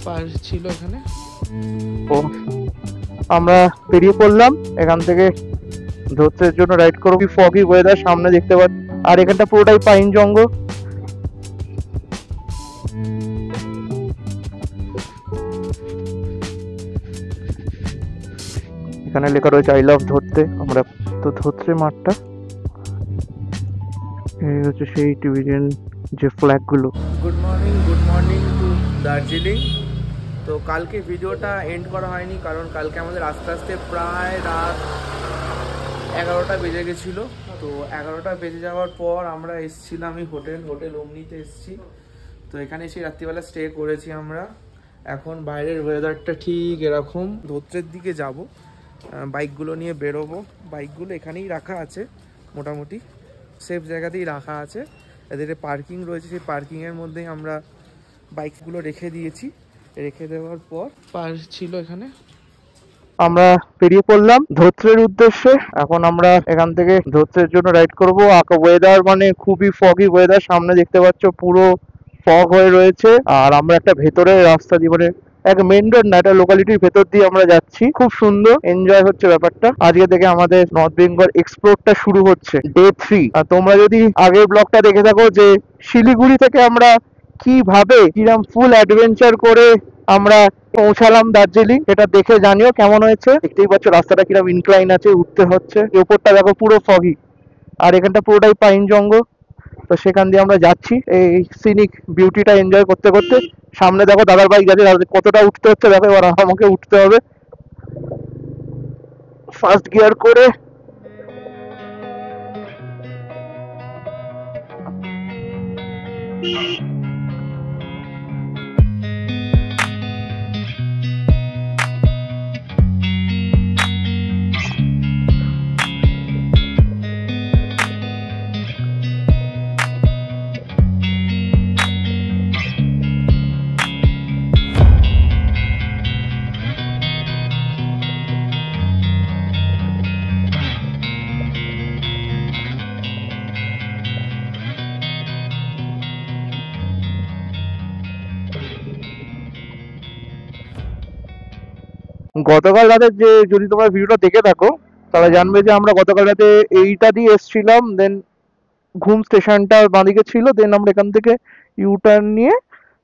পার ছিল এখানে। তো আমরা বেরিয়ে পড়লাম এখান থেকে ধরতের জন্য রাইড করবো। ফগি ওয়েদার সামনে দেখতে পাচ্ছি, আর এখানটা পুরোটাই পাইন জঙ্গল। এখানে লেখা রয়েছে আই লাভ ধরতে। আমরা তো ধরতে মাঠটা, এই হচ্ছে সেই ডিভিশন যে ফ্ল্যাগ গুলো। Good morning to Darjeeling. তো কালকে ভিডিওটা এন্ড করা হয়নি কারণ কালকে আমাদের আস্তে আস্তে প্রায় রাত 11টা বেজে গেছিলো। তো 11টা বেজে যাওয়ার পর আমরা এসেছিলাম আমি হোটেল অমনিতে এসেছি। তো এখানে এসে রাত্রিবেলা স্টে করেছি আমরা। এখন বাইরের ওয়েদারটা ঠিক এরকম। ধোত্রের দিকে যাব, বাইকগুলো নিয়ে বেরোবো। বাইকগুলো এখানেই রাখা আছে, মোটামুটি সেফ জায়গাতেই রাখা আছে। এদের পার্কিং রয়েছে, সেই পার্কিংয়ের মধ্যেই আমরা বাইকগুলো রেখে দিয়েছি। রেখে দেওয়ার পর পার ছিল এখানে। আমরা বেরিয়ে পড়লাম ধোত্রের উদ্দেশ্যে। এখন আমরা এখান থেকে ধোত্রের জন্য রাইড করব। ওয়েদার মানে খুবই ফগি ওয়েদার, সামনে দেখতে পাচ্ছ পুরো ফগ হয়ে রয়েছে। আর আমরা একটা ভেতরের রাস্তা দিয়ে, মানে এক মেন রোড না, একটা লোকালিটির ভেতর দিয়ে আমরা যাচ্ছি। খুব সুন্দর এনজয় হচ্ছে ব্যাপারটা। আজকে থেকে আমাদের নর্থ বেঙ্গল এক্সপ্লোরটা শুরু হচ্ছে, ডে 3। আর তোমরা যদি আগের ব্লগটা দেখে থাকো যে শিলিগুড়ি থেকে আমরা কিভাবে কিরম ফুল অ্যাডভেঞ্চার করে আমরা পৌঁছালাম দার্জিলিং, এটা দেখে জানিও কেমন হয়েছে। দেখতেই পাচ্ছ রাস্তাটা কিরম ইনক্লাইন আছে, উঠতে হচ্ছে। উপরটা দেখো পুরো ফগি, আর এখানটা পুরোটাই পাইন জঙ্গল। তো সেখান দিয়ে আমরা যাচ্ছি এই সিনিক বিউটিটা এনজয় করতে করতে। সামনে দেখো দাদার বাইক যাচ্ছে, কতটা উঠতে হচ্ছে দেখো। এবার আমাকে উঠতে হবে ফার্স্ট গিয়ার করে। গতকাল রাতে যে, যদি তোমরা ভিডিওটা দেখে থাকো তাহলে জানবে যে আমরা গতকাল রাতে এইটা দিয়ে এসছিলাম। দেন ঘুম স্টেশনটা বাঁদিকে ছিল। দেন আমরা এখান থেকে ইউ টার্ন নিয়ে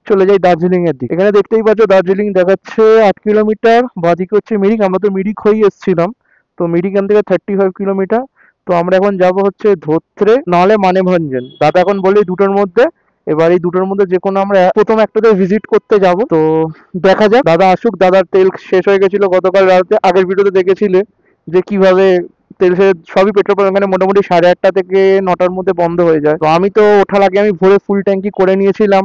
চলে যাই দার্জিলিং এর দিকে। এখানে দেখতেই পাচ্ছ দার্জিলিং দেখাচ্ছে 8 কিলোমিটার। বাঁদিকে হচ্ছে মিরিক, আমরা তো মিরিক হয়েই এসছিলাম। তো মিরিক এখান থেকে 35 কিলোমিটার। তো আমরা এখন যাব হচ্ছে ধোত্রে, নাহলে মানেভঞ্জন। দাদা এখন বলে দুটোর মধ্যে। এবার এই দুটোর মধ্যে যে কোনো আমরা প্রথম একটাতে ভিজিট করতে যাব। তো দেখা যাক, দাদা আসুক। দাদার তেল শেষ হয়ে গেছিল গতকাল রাতে, আগের ভিডিওতে দেখেছিলে যে কিভাবে তেল শেষ। সবই পেট্রোল পাম্প এখানে মোটামুটি 8:30 থেকে 9টার মধ্যে বন্ধ হয়ে যায়। তো আমি তো ওঠার আগে আমি ভোরে ফুল ট্যাঙ্কি করে নিয়েছিলাম।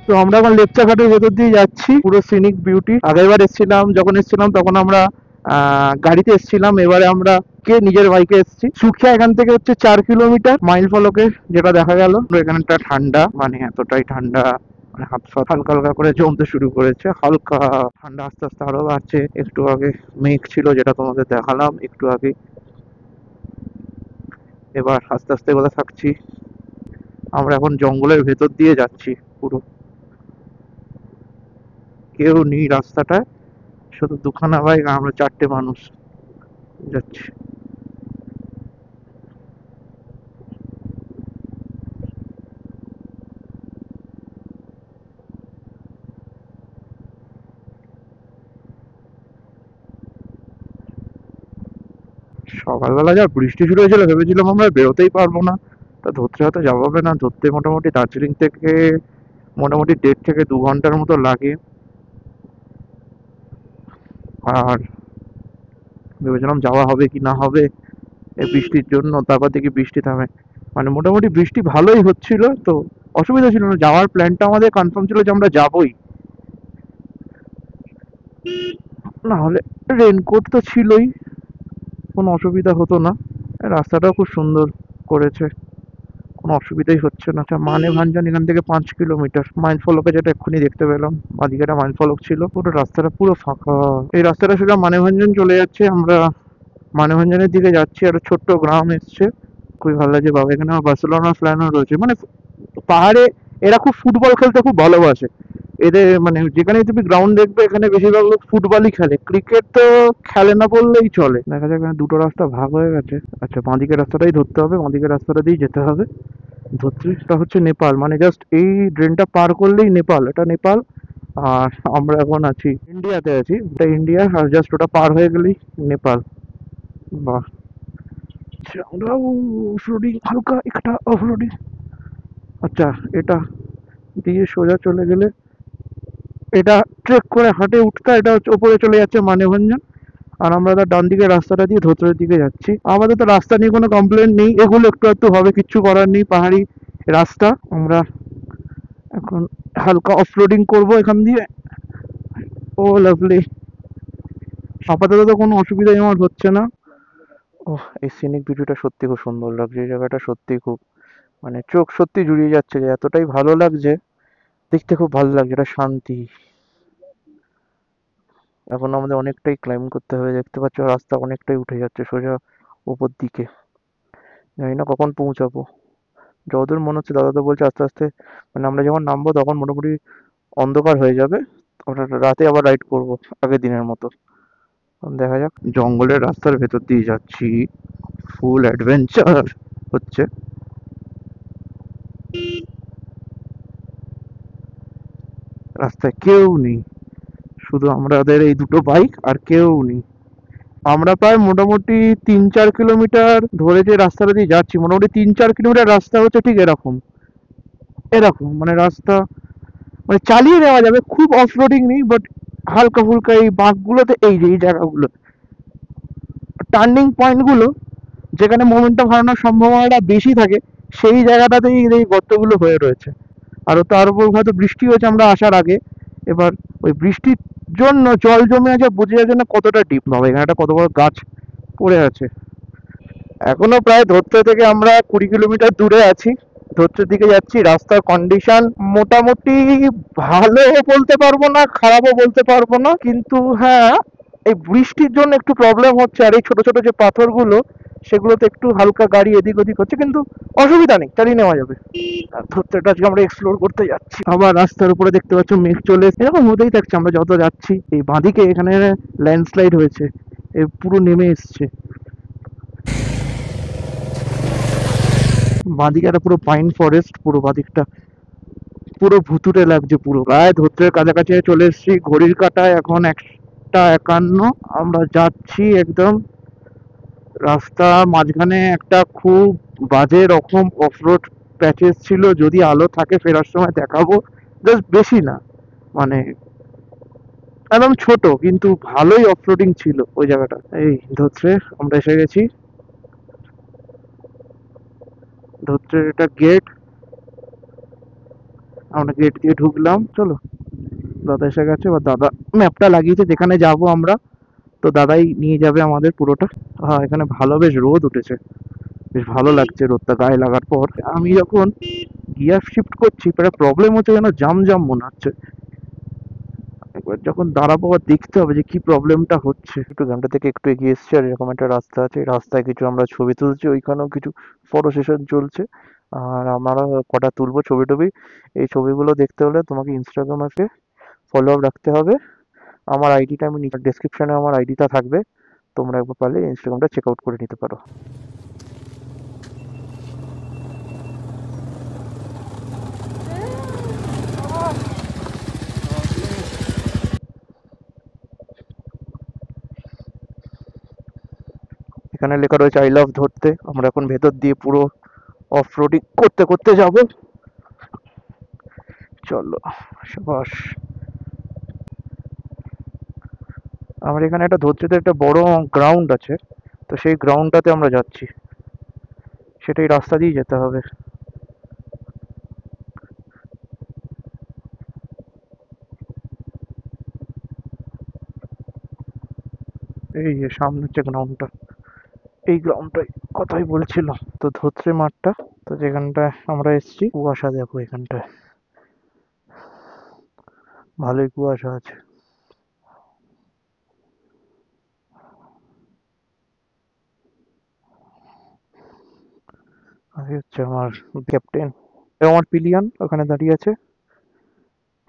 তো আমরা এখন লেপচা ঘাটের ভেতর দিয়ে যাচ্ছি, পুরো সিনিক বিউটি। আগেরবার এসেছিলাম, যখন এসেছিলাম তখন আমরা গাড়িতে এসেছিলাম। এবারে আমরা নিজের বাইকে এসেছি। সুখিয়া এখান থেকে হচ্ছে 4 কিলোমিটার মাইল ফলকে, যেটা দেখা গেল। এখানটা ঠান্ডা, মানে এতটাই ঠান্ডা, মানে হাত ফাত হালকা হালকা করে জমতে শুরু করেছে। হালকা ঠান্ডা আস্তে আস্তে আরো বাড়ছে। একটু আগে মেঘ ছিল, যেটা তোমাদের দেখালাম একটু আগে। এবার আস্তে আস্তে এগুলো থাকছি। আমরা এখন জঙ্গলের ভেতর দিয়ে যাচ্ছি পুরো, কেউ নেই রাস্তাটায়, শুধু দুখানা বাইক, আমরা 4টে মানুষ যাচ্ছি। সকালবেলা যা বৃষ্টি শুরু হয়েছিল, ভেবেছিলাম আমরা বেরোতেই পারবো না। তা ধরতে হয়তো যাওয়া হবে না। ধরতে মোটামুটি দার্জিলিং থেকে মোটামুটি 1.5 থেকে 2 ঘন্টার মতো লাগে। আর ভেবেছিলাম যাওয়া হবে কি না হবে এই বৃষ্টির জন্য, তারপর দেখি বৃষ্টি থামে। মানে মোটামুটি বৃষ্টি ভালোই হচ্ছিল, তো অসুবিধা ছিল না। যাওয়ার প্ল্যানটা আমাদের কনফার্ম ছিল যে আমরা যাবোই, না হলে রেনকোট তো ছিলই, কোনো অসুবিধা হতো না। রাস্তাটাও খুব সুন্দর করেছে, কোনো অসুবিধাই হচ্ছে না। আচ্ছা, মানে ভাঞ্জন এখান থেকে 5 কিলোমিটার, মাইল ফলকে যেটা এক্ষুনি দেখতে পেলাম, বাদিকে একটা মাইল ফলক ছিল, পুরো রাস্তাটা পুরো ফাঁকা। এই রাস্তাটা সোজা মানে ভাঞ্জন চলে যাচ্ছে। আমরা মানে ভাঞ্জনের দিকে যাচ্ছি, একটা ছোট্ট গ্রাম এসছে, খুবই ভালো লাগছে। বাবা, এখানে আমার বার্সেলোনা ফ্ল্যানও রয়েছে। মানে পাহাড়ে এরা খুব ফুটবল খেলতে খুব ভালোবাসে। এদের মানে যেখানে তুমি গ্রাউন্ড দেখবে, এখানে বেশিরভাগ লোক ফুটবলই খেলে, ক্রিকেট তো খেলে না বললেই চলে। দেখা যাক, এখানে দুটো রাস্তা ভাগ হয়ে গেছে। আচ্ছা, বাঁদিকের রাস্তাটাই ধরতে হবে, বাঁদিকের রাস্তাটা দিয়েই যেতে হবে। ধত্রিটা হচ্ছে নেপাল, মানে জাস্ট এই ড্রেনটা পার করলেই নেপাল, এটা নেপাল। আর আমরা এখন আছি ইন্ডিয়াতে আছি, এটা ইন্ডিয়া, আর জাস্ট ওটা পার হয়ে গেলেই নেপাল। বাহ, আচ্ছা, আমরা অফরোডিং, হালকা একটা অফরোডিং। আচ্ছা, এটা দিয়ে সোজা চলে গেলে, এটা ট্রেক করে হাঁটে উঠতে, এটা হচ্ছে ওপরে চলে যাচ্ছে মানেভঞ্জন। আর আমরা তার ডান দিকে রাস্তাটা দিয়ে ধোতরের দিকে যাচ্ছি। আমাদের তো রাস্তা নিয়ে কোনো কমপ্লেন নেই, এগুলো একটু একটু হবে, কিচ্ছু করার নেই, পাহাড়ি রাস্তা। আমরা এখন হালকা অফরোডিং করব এখান দিয়ে। ও লাভলি, আপাতত তো কোনো অসুবিধাই আমার হচ্ছে না। ওহ, এই সিনিক ভিউটা সত্যি খুব সুন্দর লাগছে, এই জায়গাটা সত্যি খুব, মানে চোখ সত্যি জুড়িয়ে যাচ্ছে, যে এতটাই ভালো লাগছে, দেখতে খুব ভালো লাগছে, এটা শান্তি। এখন আমাদের অনেকটাই ক্লাইম করতে হবে, দেখতে পাচ্ছ রাস্তা অনেকটাই উঠে যাচ্ছে সোজা উপর দিকে। জানি না কখন পৌঁছাবো। যতদূর মনে হচ্ছে, দাদা তো বলছে আস্তে আস্তে, মানে আমরা যখন নামবো তখন মোটামুটি অন্ধকার হয়ে যাবে। ওটা রাতে আবার রাইড করবো আগের দিনের মতো। দেখা যাক। জঙ্গলের রাস্তার ভেতর দিয়ে যাচ্ছি, ফুল অ্যাডভেঞ্চার হচ্ছে। রাস্তায় কেউ নেই, শুধু আমাদের এই দুটো বাইক, আর কেউ নেই। আমরা প্রায় মোটামুটি 3-4 কিলোমিটার ধরে যে রাস্তাটা দিয়ে যাচ্ছি, মোটামুটি 3-4 কিলোমিটার রাস্তা হচ্ছে ঠিক এরকম এরকম, মানে রাস্তা মানে চালিয়ে নেওয়া যাবে, খুব অফ রোডিং নেই, বাট হালকা ফুলকা এই বাঁকগুলোতে, এই যে এই জায়গাগুলো, টার্নিং পয়েন্টগুলো, যেখানে মোমেন্টটা হারানোর সম্ভাবনাটা বেশি থাকে, সেই জায়গাটাতেই এই গর্তগুলো হয়ে রয়েছে। আর তার উপর হয়তো বৃষ্টি হয়েছে আমরা আসার আগে। এবার ওই বৃষ্টির জন্য জল জমে আছে, বোঝা যাচ্ছে না কতটা ডিপ। বাবা, এখানে একটা কত বড় গাছ পড়ে আছে। এখনো প্রায় ধরতে থেকে আমরা 20 কিলোমিটার দূরে আছি, ধরতের দিকে যাচ্ছি। রাস্তার কন্ডিশন মোটামুটি ভালো বলতে পারবো না, খারাপও বলতে পারবো না, কিন্তু হ্যাঁ, এই বৃষ্টির জন্য একটু প্রবলেম হচ্ছে। আর এই ছোট ছোট যে পাথরগুলো, সেগুলোতে একটু হালকা গাড়ি এদিক ওদিক হচ্ছে, কিন্তু অসুবিধা নেই, চালিয়ে নেওয়া যাবে। আর ধরতেটা আজকে আমরা এক্সপ্লোর করতে যাচ্ছি। আবার রাস্তার উপরে দেখতে পাচ্ছ মেঘ চলে এসেছে, এরকম হতেই থাকছে আমরা যত যাচ্ছি। এই বাঁদিকে এখানে ল্যান্ডস্লাইড হয়েছে, এই পুরো নেমে এসছে। বাঁদিকে একটা পুরো পাইন ফরেস্ট, পুরো বাঁদিকটা পুরো ভুতুড়ে লাগছে। পুরো প্রায় ধরতের কাছাকাছি চলে এসেছি, ঘড়ির কাঁটায় এখন 1টা 51। আমরা যাচ্ছি একদম। রাস্তা মাঝখানে একটা খুব বাজে রকম অফরোড প্যাচেস ছিল, যদি আলো থাকে ফেরার সময় দেখাবো। জাস্ট বেশি না, মানে একদম ছোট, কিন্তু ভালোই অফরোডিং ছিল ওই জায়গাটা। এই ধরছে আমরা এসে গেছি, ধরছে এটা গেট, আমরা গেট দিয়ে ঢুকলাম। চলো, দাদা এসে গেছে, বা দাদা ম্যাপটা লাগিয়েছে যেখানে যাব আমরা, তো দাদাই নিয়ে যাবে আমাদের পুরোটা। হ্যাঁ, এখানে ভালো বেশ রোদ উঠেছে, বেশ ভালো লাগছে রোদটা গায়ে লাগার পর। আমি যখন গিয়ার শিফট করছি, প্রায় প্রবলেম হচ্ছে, যেন জাম জাম মনে হচ্ছে। একবার যখন দাঁড়াবো আবার দেখতে হবে যে কি প্রবলেমটা হচ্ছে। একটু গ্রামটা থেকে একটু এগিয়ে এসছে, আর এরকম একটা রাস্তা আছে, এই রাস্তায় কিছু আমরা ছবি তুলছি, ওইখানেও কিছু ফটো সেশন চলছে। আর আমরা কটা তুলবো ছবি টবি। এই ছবিগুলো দেখতে হলে তোমাকে ইনস্টাগ্রামে ফলো আপ রাখতে হবে। আমার আইডিটা আমি ডেসক্রিপশনে আমার আইডিটা থাকবে, তোমরা একবার পারলে ইনস্টাগ্রামটা চেক আউট করে নিতে পারো। এখানে লেখা রয়েছে আই লাভ ধরতে। আমরা এখন ভেতর দিয়ে পুরো অফ রোডিং করতে করতে যাব। চলো, সাবাস। আমার এখানে একটা ধরতে একটা বড় গ্রাউন্ড আছে, তো সেই গ্রাউন্ডটাতে আমরা যাচ্ছি, সেটাই রাস্তা দিয়ে যেতে হবে। এই যে সামনে হচ্ছে গ্রাউন্ডটা, এই গ্রাউন্ডটাই কথাই বলছিল। তো ধোত্রে মাঠটা, তো যেখানটায় আমরা এসেছি, কুয়াশা দেখো এখানটায়, ভালোই কুয়াশা আছে। আর এই হচ্ছে আমার ক্যাপ্টেন, আমার পিলিয়ন ওখানে দাঁড়িয়ে আছে,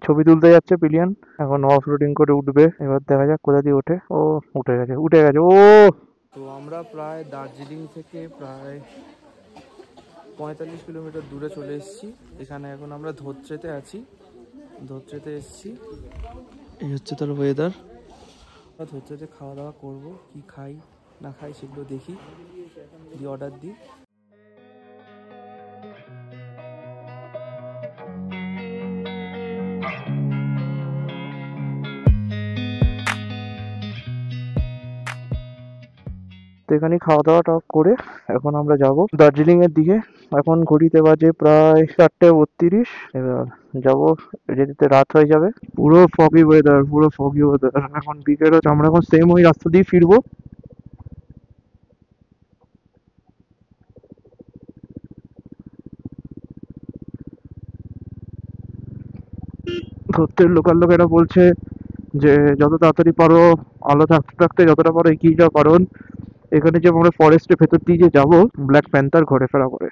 ছবি তুলতে যাচ্ছে পিলিয়ন। এখন অফ রোডিং করে উঠবে, এবার দেখা যাক কোথা দিয়ে ওঠে। ও উঠে গেছে, উঠে গেছে ও। তো আমরা প্রায় দার্জিলিং থেকে প্রায় 45 কিলোমিটার দূরে চলে এসেছি। এখানে এখন আমরা ধোত্রেতে আছি, ধোত্রেতে এসেছি। এই হচ্ছে তার ওয়েদার। আমরা ধোত্রেতে খাওয়া দাওয়া করবো, কি খাই না খাই সেগুলো দেখি, দিয়ে অর্ডার দিই। তো এখানে খাওয়া দাওয়াটা করে এখন আমরা যাব দার্জিলিং এর দিকে। এখন ঘড়িতে বাজে প্রায় 4:32। এবার যাব, যেতে রাত হয়ে যাবে। পুরো ফগি ওয়েদার, পুরো ফগি ওয়েদার। এখন বিকেল হচ্ছে, আমরা এখন সেম ওই রাস্তা দিয়ে ফিরবো। ধরতে লোকাল লোকেরা বলছে যে যত তাড়াতাড়ি পারো, আলো থাকতে থাকতে যতটা পারো এগিয়ে যাও, কারণ এখানে যে আমরা ফরেস্টের ভেতর দিয়ে যে যাবো, ব্ল্যাক প্যান্থার ঘোরাফেরা করে,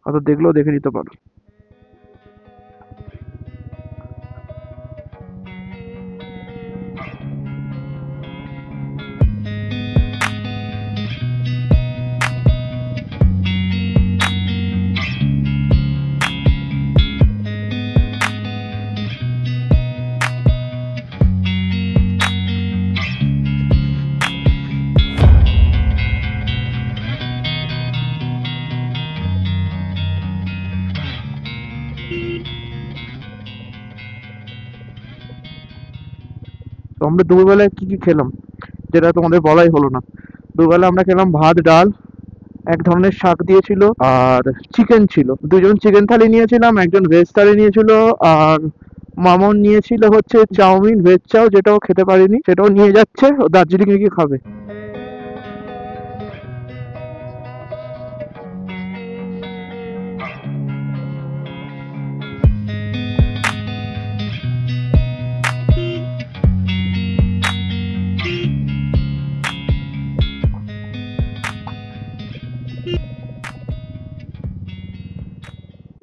হয়তো দেখলেও দেখে নিতে পারো। তো আমরা দুপুরবেলায় কি কি খেলাম, যেটা তোমাদের বলাই হলো না। দুপুরবেলা আমরা খেলাম ভাত, ডাল, এক ধরনের শাক দিয়েছিল, আর চিকেন ছিল। দুজন চিকেন থালি নিয়েছিলাম, একজন ভেজ থালি নিয়েছিল, আর মামন নিয়েছিল হচ্ছে চাউমিন, ভেজ চাও, যেটাও খেতে পারিনি, সেটাও নিয়ে যাচ্ছে, ও দার্জিলিং এ গিয়ে খাবে।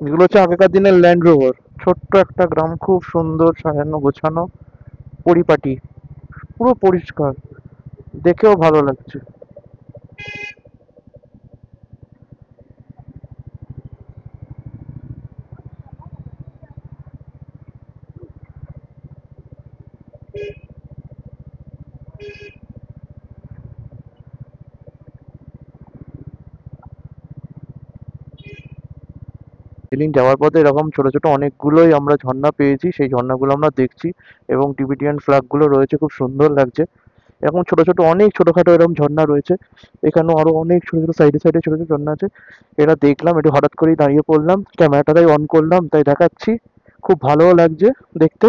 এগুলো হচ্ছে আগেকার দিনের ল্যান্ড রোভার। ছোট্ট একটা গ্রাম, খুব সুন্দর সাজানো গোছানো, পরিপাটি, পুরো পরিষ্কার, দেখেও ভালো লাগছে। দার্জিলিং যাওয়ার পথে এরকম ছোট ছোট অনেকগুলোই আমরা ঝর্ণা পেয়েছি, সেই ঝর্ণাগুলো আমরা দেখছি, এবং টিবেটিয়ান ফ্ল্যাগ গুলো রয়েছে, খুব সুন্দর লাগছে। এরকম ছোট ছোট অনেক ছোটখাটো এরকম ঝর্ণা রয়েছে, এখানেও আরো অনেক ছোট ছোট সাইডে সাইডে ছোট ছোট ঝর্ণা আছে। এটা দেখলাম, একটু হঠাৎ করেই দাঁড়িয়ে পড়লাম, ক্যামেরাটাই অন করলাম, তাই দেখাচ্ছি। খুব ভালোও লাগছে দেখতে।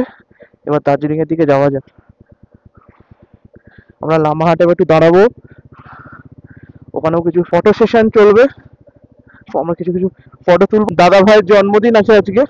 এবার দার্জিলিং এর দিকে যাওয়া যাক। আমরা লামাহাটে একটু দাঁড়াবো, ওখানেও কিছু ফটো সেশন চলবে, আমরা কিছু কিছু ফটো তুলব। দাদা ভাইয়ের জন্মদিন আছে আজকে,